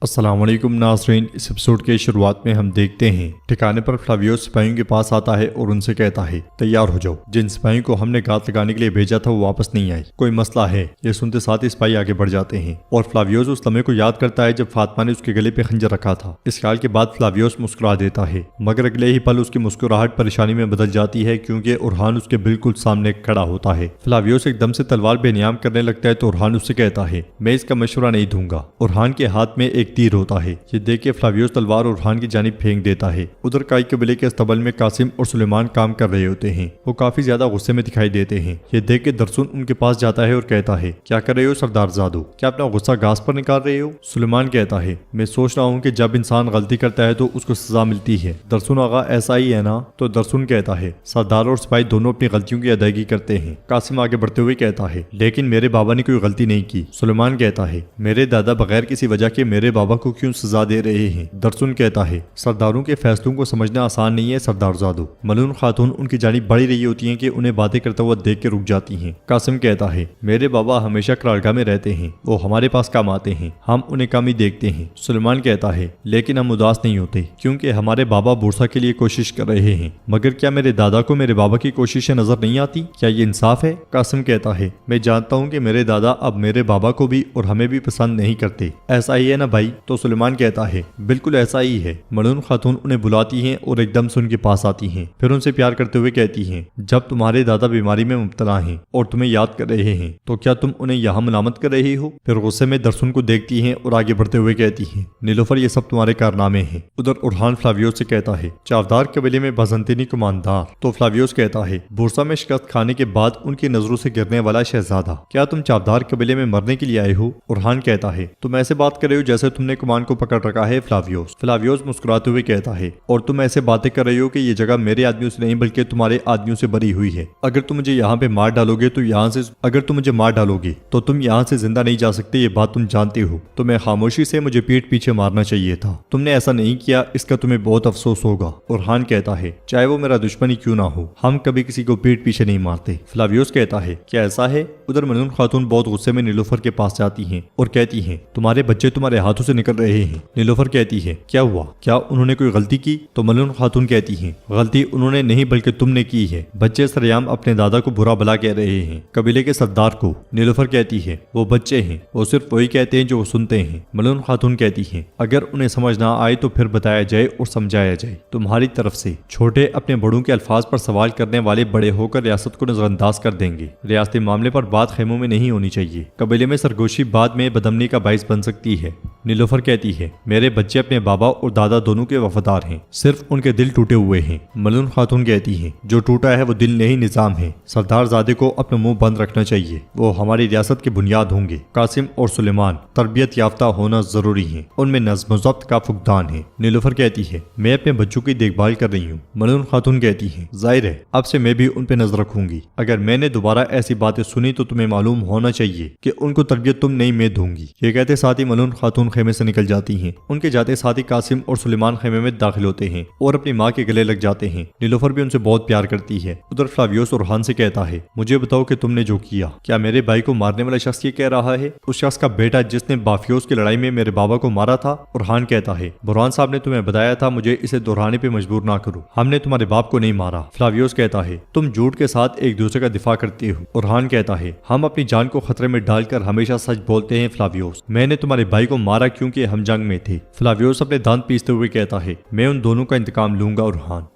अस्सलाम वालेकुम नाज़रीन। इस एपिसोड के शुरुआत में हम देखते हैं ठिकाने पर फ्लावियो सिपाहियों के पास आता है और उनसे कहता है तैयार हो जाओ, जिन सिपाहियों को हमने घात लगाने के लिए भेजा था वो वापस नहीं आए, कोई मसला है। ये सुनते साथ ही सिपाही आगे बढ़ जाते हैं और फ्लावियोस उस लम्हे को याद करता है जब फातिमा ने उसके गले पे खंजर रखा था। इस ख्याल के बाद फ्लावियोस मुस्कुरा देता है, मगर अगले ही पल उसकी मुस्कुराहट परेशानी में बदल जाती है क्योंकि उरहान उसके बिल्कुल सामने खड़ा होता है। फ्लावियोस एकदम से तलवार बेनियाम करने लगता है तो उरहान उससे कहता है मैं इसका मशवरा नहीं दूंगा। उरहान के हाथ में एक तीर होता है। ये देख के फ्लावियोस तलवार उरहान की जानिब फेंक देता है। उधर काई कबीले के अस्तबल में कासिम और सुलेमान काम कर रहे होते हैं। वो काफी ज्यादा गुस्से में दिखाई देते हैं। ये देख के दरसुन उनके पास जाता है और कहता है क्या कर रहे हो सरदार जादू, क्या अपना गुस्सा घास पर निकाल रहे हो? सुलेमान कहता है मैं सोच रहा हूँ कि जब इंसान गलती करता है तो उसको सजा मिलती है। दरसुन आगा ऐसा ही है ना? तो दरसुन कहता है सरदार और सिपाही दोनों अपनी गलतियों की अदायगी करते हैं। कासिम आगे बढ़ते हुए कहता है लेकिन मेरे बाबा ने कोई गलती नहीं की। सुलेमान कहता है मेरे दादा बगैर किसी वजह के मेरे बाबा को क्यों सजा दे रहे हैं? दरसुन कहता है सरदारों के फैसलों को समझना आसान नहीं है सरदार जादू। मलून खातून उनकी जानिब बढ़ी रही होती हैं कि उन्हें बातें करता हुआ देख के रुक जाती हैं। कासिम कहता है मेरे बाबा हमेशा करारगाह में रहते हैं, वो हमारे पास काम आते हैं, हम उन्हें कम ही देखते हैं। सुलेमान कहता है लेकिन हम उदास नहीं होते क्योंकि हमारे बाबा बुरसा के लिए कोशिश कर रहे हैं, मगर क्या मेरे दादा को मेरे बाबा की कोशिशें नजर नहीं आती? क्या ये इंसाफ है? कासिम कहता है मैं जानता हूँ कि मेरे दादा अब मेरे बाबा को भी और हमें भी पसंद नहीं करते, ऐसा ही है ना भाई? तो सुलेमान कहता है बिल्कुल ऐसा ही है। मलून खातून उन्हें बुलाती हैं और एकदम से उनके पास आती हैं, फिर उनसे प्यार करते हुए कहती हैं जब तुम्हारे दादा बीमारी में मुब्तला हैं और तुम्हें याद कर रहे हैं तो क्या तुम उन्हें यहाँ मलामत कर रही हो? फिर गुस्से में दरसुन को देखती हैं और आगे बढ़ते हुए कहती हैं नीलोफर ये सब तुम्हारे कारनामे हैं। उधर उरहान फ्लावियोस से कहता है चावदार कबीले में बाज़ंतीनी कमानदार। तो फ्लावियोस कहता है बुरसा में शिकस्त खाने के बाद उनकी नजरों से गिरने वाला शहजादा, क्या तुम चावदार कबीले में मरने के लिए आए हो? उरहान कहता है तुम ऐसे बात कर रहे हो जैसे तुमने कमान को पकड़ रखा है फ्लावियोस मुस्कुराते हुए कहता है और तुम ऐसे बातें कर रही हो कि ये जगह मेरे आदमियों से नहीं बल्कि तुम्हारे आदमियों से भरी हुई है। अगर तुम मुझे यहाँ पे मार डालोगे तो तुम यहाँ से जिंदा नहीं जा सकते, ये बात तुम जानते हो। तुम्हें खामोशी से मुझे पीठ पीछे मारना चाहिए था, तुमने ऐसा नहीं किया, इसका तुम्हें बहुत अफसोस होगा। उरहान कहता है चाहे वो मेरा दुश्मन ही क्यों ना हो, हम कभी किसी को पीठ पीछे नहीं मारते। फ्लावियोस कहता है क्या ऐसा है? उधर मलून खातून बहुत गुस्से में नीलोफर के पास जाती हैं और कहती हैं तुम्हारे बच्चे तुम्हारे हाथों से निकल रहे हैं। नीलोफर कहती है क्या हुआ, क्या उन्होंने कोई गलती की? तो मलून खातून कहती हैं गलती उन्होंने नहीं बल्कि तुमने की है। बच्चे सरेआम अपने दादा को बुरा भला कह रहे हैं, कबीले के सरदार को। नीलोफर कहती है वो बच्चे हैं, वो सिर्फ वही कहते हैं जो वो सुनते हैं। मलून खातून कहती हैं अगर उन्हें समझ ना आए तो फिर बताया जाए और समझाया जाए। तुम्हारी तरफ से छोटे अपने बड़ों के अल्फाज पर सवाल करने वाले बड़े होकर रियासत को नजरअंदाज कर देंगे। रियासती मामले पर बात खेमों में नहीं होनी चाहिए, कबीले में सरगोशी बाद में बदमनी का बाइस बन सकती है। नीलोफर कहती है मेरे बच्चे अपने बाबा और दादा दोनों के वफादार हैं, सिर्फ उनके दिल टूटे हुए हैं। मलून खातून कहती है जो टूटा है वो दिल नहीं निजाम है। सरदार ज़ादे को अपना मुंह बंद रखना चाहिए, वो हमारी रियासत की बुनियाद होंगे। कासिम और सुलेमान तरबियत याफ्ता होना जरूरी है, उनमें नज़्म व ज़ब्त का फुकदान है। नीलोफर कहती है मैं अपने बच्चों की देखभाल कर रही हूँ। मलून खातून कहती है जाहिर है अब से मैं भी उन पे नजर रखूंगी, अगर मैंने दोबारा ऐसी बातें सुनी तो तुम्हें मालूम होना चाहिए कि उनको तरबियत तुम नहीं मैं दूंगी। ये कहते साथ ही मलून खातून खेमे से निकल जाती हैं। उनके जाते साथ ही कासिम और सुलेमान खेमे में दाखिल होते हैं और अपनी माँ के गले लग जाते हैं। नीलोफर भी उनसे बहुत प्यार करती है। उधर फ्लावियोस उरहान से कहता है मुझे बताओ कि तुमने जो किया, क्या मेरे भाई को मारने वाला शख्स ये कह रहा है उस शख्स का बेटा जिसने बाफियोस की लड़ाई में मेरे बाबा को मारा था? उरहान कहता है बुरहान साहब ने तुम्हें बताया था मुझे इसे दोहराने पे मजबूर ना करो, हमने तुम्हारे बाप को नहीं मारा। फ्लावियोस कहता है तुम झूठ के साथ एक दूसरे का दिफा करते हो। उरहान कहता है हम अपनी जान को खतरे में डालकर हमेशा सच बोलते हैं फ्लावियोस, मैंने तुम्हारे भाई को मारा क्योंकि हम जंग में थे। फ्लावियोस अपने दांत पीसते हुए कहता है मैं उन दोनों का इंतकाम लूंगा।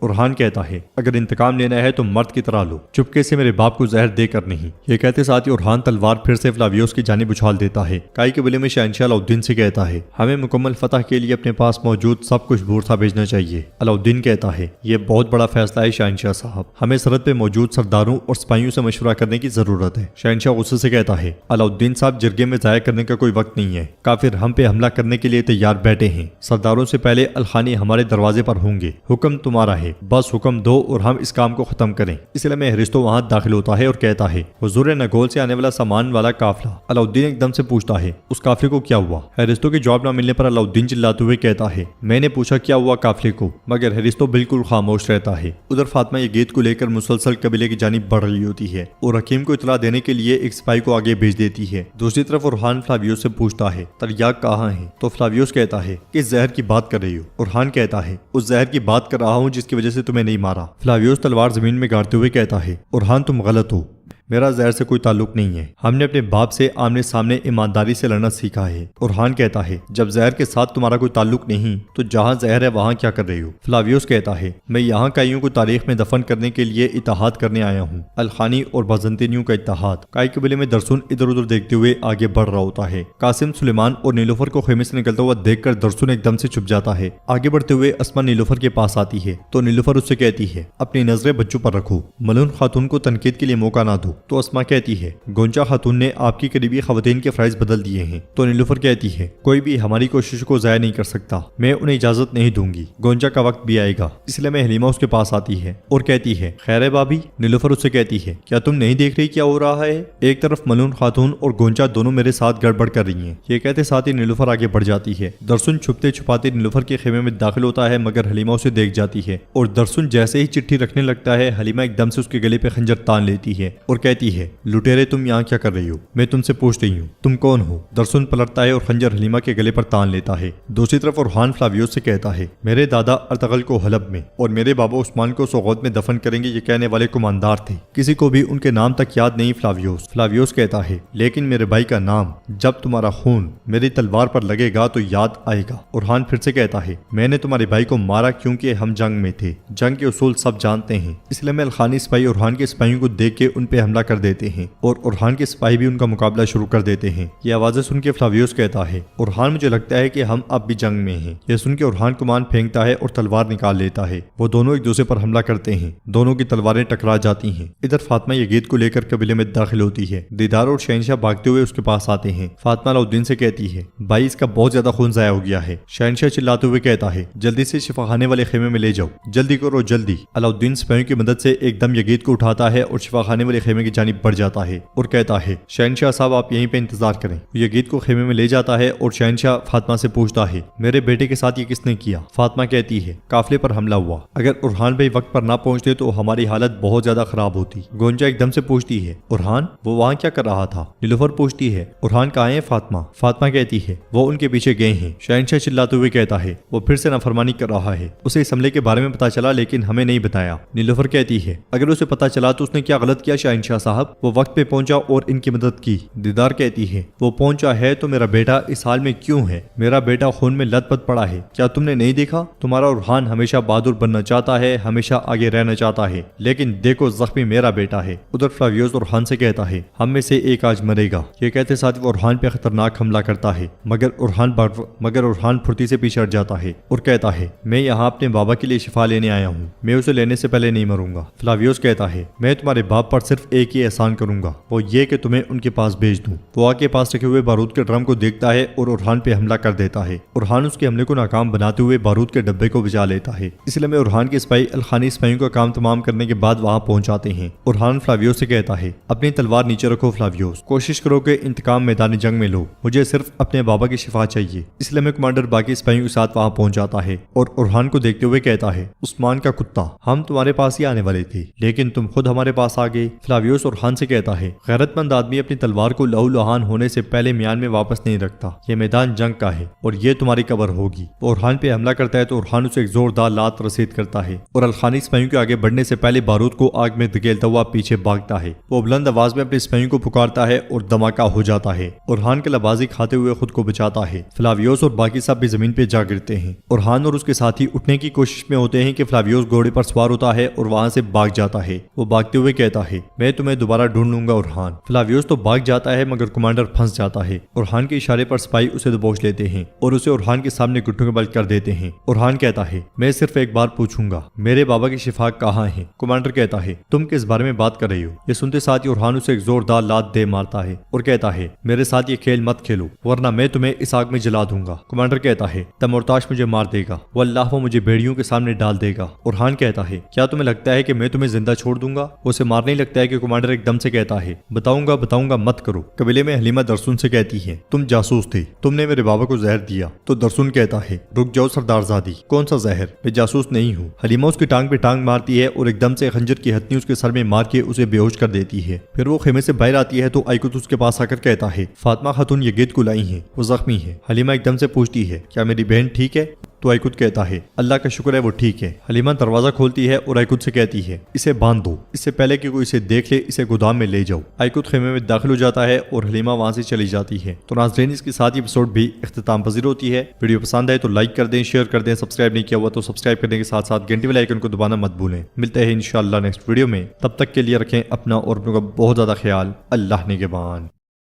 उरहान कहता है अगर इंतकाम लेना है तो मर्द की तरह लो, चुपके से मेरे बाप को जहर देकर नहीं। ये कहते साथ ही उरहान तलवार फिर से फ्लावियोस की जानिब उछाल देता है। काई कबीले में शहंशाह अलाउद्दीन से कहता है हमें मुकम्मल फतह के लिए अपने पास मौजूद सब कुछ बुरसा भेजना चाहिए। अलाउद्दीन कहता है ये बहुत बड़ा फैसला है शहंशाह साहब, हमें सरहद पे मौजूद सरदारों और सिपाहियों से मशवरा करने की जरूरत है। शहंशाह गुस्से से कहता है अलाउद्दीन साहब जिरगे में जाया करने का कोई वक्त नहीं है, काफिर हम पे हमला करने के लिए तैयार बैठे हैं। सरदारों से पहले अलखानी हमारे दरवाजे पर होंगे, हुक्म तुम्हारा है, बस हुक्म दो और हम इस काम को खत्म करें। इसलिए में हरिस्तो वहां दाखिल होता है और कहता है हुजूर नगोल से आने वाला सामान वाला काफिला। अलाउद्दीन एकदम से पूछता है उस काफिले को क्या हुआ? हरिस्तो के जवाब न मिलने पर अलाउद्दीन चिल्लाते हुए कहता है मैंने पूछा क्या हुआ काफिले को, मगर हरिस्तो बिल्कुल खामोश रहता है। उधर फातिमा ये गीत को लेकर मुसलसल कबीले की जानिब बढ़ रही होती है और हकीम को इतला देने के लिए एक सिपाही को आगे भेज देती है। दूसरी तरफ उरहान फ्लावियोस से पूछता है तरियाक कहाँ है? है। तो फ्लावियोस कहता है किस जहर की बात कर रही हो? ओरहान कहता है उस जहर की बात कर रहा हूँ जिसकी वजह से तुम्हें नहीं मारा। फ्लावियोस तलवार जमीन में गाड़ते हुए कहता है ओरहान तुम गलत हो, मेरा जहर से कोई ताल्लुक नहीं है। हमने अपने बाप से आमने सामने ईमानदारी से लड़ना सीखा है। ओरहान कहता है जब जहर के साथ तुम्हारा कोई ताल्लुक नहीं तो जहाँ जहर है वहाँ क्या कर रही हो? फ्लावियोस कहता है मैं यहाँ काइयों को तारीख में दफन करने के लिए इत्तेहाद करने आया हूँ, अलखानी और बाज़ंतीनियों का इत्तेहाद। काई कबीले में दरसुन इधर उधर देखते हुए आगे बढ़ रहा होता है। कासिम, सुलेमान और नीलोफर को खेमे से निकलता हुआ देखकर दरसुन एकदम से छुप जाता है। आगे बढ़ते हुए अस्मा नीलोफर के पास आती है तो नीलोफर उससे कहती है अपनी नजरें बच्चों पर रखो, मलून खातून को तनकीद के लिए मौका ना दो। तो अस्मा कहती है गोंचा खातून ने आपकी करीबी खवातीन के फराइज बदल दिए हैं। तो नीलोफर कहती है कोई भी हमारी कोशिश को जाया नहीं कर सकता, मैं उन्हें इजाजत नहीं दूंगी, गोंचा का वक्त भी आएगा। इसलिए मैं हलीमा उसके पास आती है और कहती है खैर है भाभी। नीलोफर उससे कहती है क्या तुम नहीं देख रही क्या हो रहा है? एक तरफ मलून खातून और गोंचा दोनों मेरे साथ गड़बड़ कर रही हैं। ये कहते साथ ही नीलोफर आगे बढ़ जाती है। दरसुन छुपते छुपाते नीलोफर के खेमे में दाखिल होता है मगर हलीमा उसे देख जाती है और दरसुन जैसे ही चिट्ठी रखने लगता है हलीमा एकदम से उसके गले पे खंजर तान लेती है और कहती है लुटेरे तुम यहाँ क्या कर रही हो? मैं तुमसे पूछ रही हूँ तुम कौन हो? दरसुन पलटता है और खंजर हलीमा के गले पर तान लेता है। दूसरी तरफ ओरहान फ्लावियोस से कहता है मेरे दादा अर्तगल को हलब में और मेरे बाबा उस्मान को सोगौत में दफन करेंगे, ये कहने वाले कुमानदार थे, किसी को भी उनके नाम तक याद नहीं। फ्लावियोस कहता है लेकिन मेरे भाई का नाम, जब तुम्हारा खून मेरी तलवार पर लगेगा तो याद आएगा। ओरहान फिर से कहता है मैंने तुम्हारे भाई को मारा क्योंकि हम जंग में थे, जंग के उसूल सब जानते हैं, इसलिए मैं अलखानी सिपाही ओरहान के सिपाहियों को देख के उन पे हमला कर देते हैं और ओरहान के सिपाही भी उनका मुकाबला शुरू कर देते हैं। ये आवाजें सुन के फ्लावियोस कहता है ओरहान मुझे लगता है कि हम अब भी जंग में हैं। यह सुन के ओरहान कमान फेंकता है और तलवार निकाल लेता है। वो दोनों एक दूसरे पर हमला करते हैं, दोनों की तलवारें टकरा जाती हैं। इधर फातिमा यगीद को लेकर कबीले में दाखिल होती है। दीदार और शहनशाह भागते हुए उसके पास आते हैं। फातिमा अलाउद्दीन से कहती है भाई इसका बहुत ज्यादा खून जाया हो गया है। शहनशाह चिल्लाते हुए कहता है जल्दी से शिफाखाने वाले खेमे में ले जाओ, जल्दी करो जल्दी। अलाउद्दीन सिपाहियों की मदद से एकदम यगीद को उठाता है और शिफाखाने वाले खेमे की जानिब बढ़ जाता है और कहता है शहनशाह साहब आप यहीं पे इंतजार करें। यगीद को खेमे में ले जाता है और शहनशाह फातिमा से पूछता है मेरे बेटे के साथ ये किसने किया? फातिमा कहती है काफिले पर हमला हुआ, अगर ओरहान भाई वक्त पर ना पहुंचते तो हमारी हालत बहुत ज्यादा खराब होती। गोंजा एकदम से पूछती है ओरहान वो वहाँ क्या कर रहा था? नीलोफर पूछती है ओरहान कहाँ है फातिमा? फातिमा कहती है वो उनके पीछे गए हैं। शहनशाह चिल्लाते हुए कहता है वो फिर से नाफरमानी कर रहा है, उसे इस हमले के बारे में पता चला लेकिन हमें नहीं बताया। नीलोफर कहती है अगर उसे पता चला तो उसने क्या गलत किया शहनशाह साहब? वो वक्त पे पहुंचा और इनकी मदद की। दीदार कहती है वो पहुंचा है तो मेरा बेटा इस हाल में क्यों है? मेरा बेटा खून में लथपथ पड़ा है, क्या तुमने नहीं देखा? तुम्हारा ओरहान हमेशा बहादुर बनना चाहता है, हमेशा आगे रहना चाहता है, लेकिन देखो जख्मी मेरा बेटा है। उधर फ्लावियोस ओरहान से कहता है हम में से एक आज मरेगा। ये कहते साथ वो ओरहान पे खतरनाक हमला करता है मगर ओरहान फुर्ती से पीछे हट जाता है और कहता है मैं यहाँ अपने बाबा के लिए शिफा लेने आया हूँ, मैं उसे लेने से पहले नहीं मरूंगा। फ्लावियोस कहता है मैं तुम्हारे बाप पर सिर्फ एक ही एहसान करूंगा, वो ये कि तुम्हें उनके पास भेज दूं। वो आगे पास रखे हुए बारूद के ड्रम को देखता है और ओरहान पे हमला कर देता है। ओरहान उसके हमले को नाकाम बनाते हुए बारूद के डब्बे को बचा लेता है। इसलिए में ओरहान के सिपाही अलखानी सिपाहियों का काम तमाम करने के बाद वहाँ पहुंच जाते हैं। ओरहान फ्लावियोस से कहता है अपनी तलवार नीचे रखो फ्लावियोस, कोशिश करो कि इंतकाम मैदान जंग में लो, मुझे सिर्फ अपने बाबा की शिफा चाहिए। इसलिए में कमांडर बाकी सिपाहियों के साथ वहाँ पहुंच जाता है और ओरहान को देखते हुए कहता है उस्मान का कुत्ता, हम तुम्हारे पास ही आने वाले थे लेकिन तुम खुद हमारे पास आ गए। फ्लावियोस ओरहान से कहता है गैरतमंद आदमी अपनी तलवार को लहू लुहान होने से पहले म्यान में वापस नहीं रखता, ये मैदान जंग का है और ये तुम्हारी कब्र होगी। ओरहान पे हमला करता है तो ओरहान उसे एक जोरदार लात रसीद करता है और अलखानी सिपाहियों के आगे बढ़ने से पहले बारूद को आग में धकेलता हुआ पीछे भागता है। वो बुलंद आवाज में अपने सिपाहियों को पुकारता है और धमाका हो जाता है। ओरहान के लबाजी खाते हुए खुद को बचाता है। फ्लावियोस और बाकी सब भी जमीन पे जा गिरते हैं। ओरहान और उसके साथी उठने की कोशिश में होते हैं कि फ्लावियोस घोड़े पर सवार होता है और वहां से भाग जाता है। वो भागते हुए कहता है मैं तुम्हें दोबारा ढूंढ लूंगा ओरहान। फ्लावियोस तो भाग जाता है मगर कमांडर फंस जाता है। ओरहान के इशारे पर सिपाही उसे दबोच लेते हैं और उसे ओरहान के सामने घुटनों के बल कर देते हैं। ओरहान कहता है मैं सिर्फ एक बार पूछूंगा, मेरे बाबा की शिफा कहाँ है? कमांडर कहता है तुम किस बारे में बात कर रही हो? ये सुनते साथ ही ओरहान उसे एक जोरदार लात दे मारता है और कहता है मेरे साथ ये खेल मत खेलो वरना मैं तुम्हें इस आग में जला दूंगा। कमांडर कहता है तब मुर्ताश मुझे मार देगा, वल्लाह वो मुझे भेड़ियों के सामने डाल देगा। ओरहान कहता है क्या तुम्हें लगता है कि मैं तुम्हें जिंदा छोड़ दूंगा? उसे मारने लगता है कि कमांडर एकदम से कहता है, बताऊंगा मत करो। कबीले में हलीमा दरसुन से कहती है, तुम जासूस थे, तुमने मेरे बाबा को जहर दिया। तो दरसुन कहता है, रुक जाओ सरदारजादी, कौन सा जहर, मैं जासूस नहीं हूँ। हलीमा उसकी टांग पे टांग मारती है और एकदम से खंजर की हथनी उसके सर में मार के उसे बेहोश कर देती है। फिर वो खेमे से बाहर आती है तो आइकुत उसके पास आकर कहता है, फातिमा खातून यगीद को लाई है, वो जख्मी है। हलीमा एकदम से पूछती है, क्या मेरी बहन ठीक है? तो आइकुत कहता है, अल्लाह का शुक्र है वो ठीक है। हलीमा दरवाजा खोलती है और आइकुत से कहती है, इसे बांध दो, इससे पहले कि कोई इसे देख ले इसे गोदाम में ले जाओ। आइकुत खेमे में दाखिल हो जाता है और हलीमा वहां से चली जाती है। तो नाज़रीन, इसके साथ ही एपिसोड भी इख्तिताम पजीर होती है। वीडियो पसंद आए तो लाइक कर दें, शेयर कर दें, सब्सक्राइब नहीं किया हुआ तो सब्सक्राइब करने के साथ साथ घंटी वाले आइकन को दबाना मत भूलें। मिलते हैं इंशाअल्लाह नेक्स्ट वीडियो में, तब तक के लिए रखें अपना और अपनों का बहुत ज्यादा ख्याल। अल्लाह निगहबान।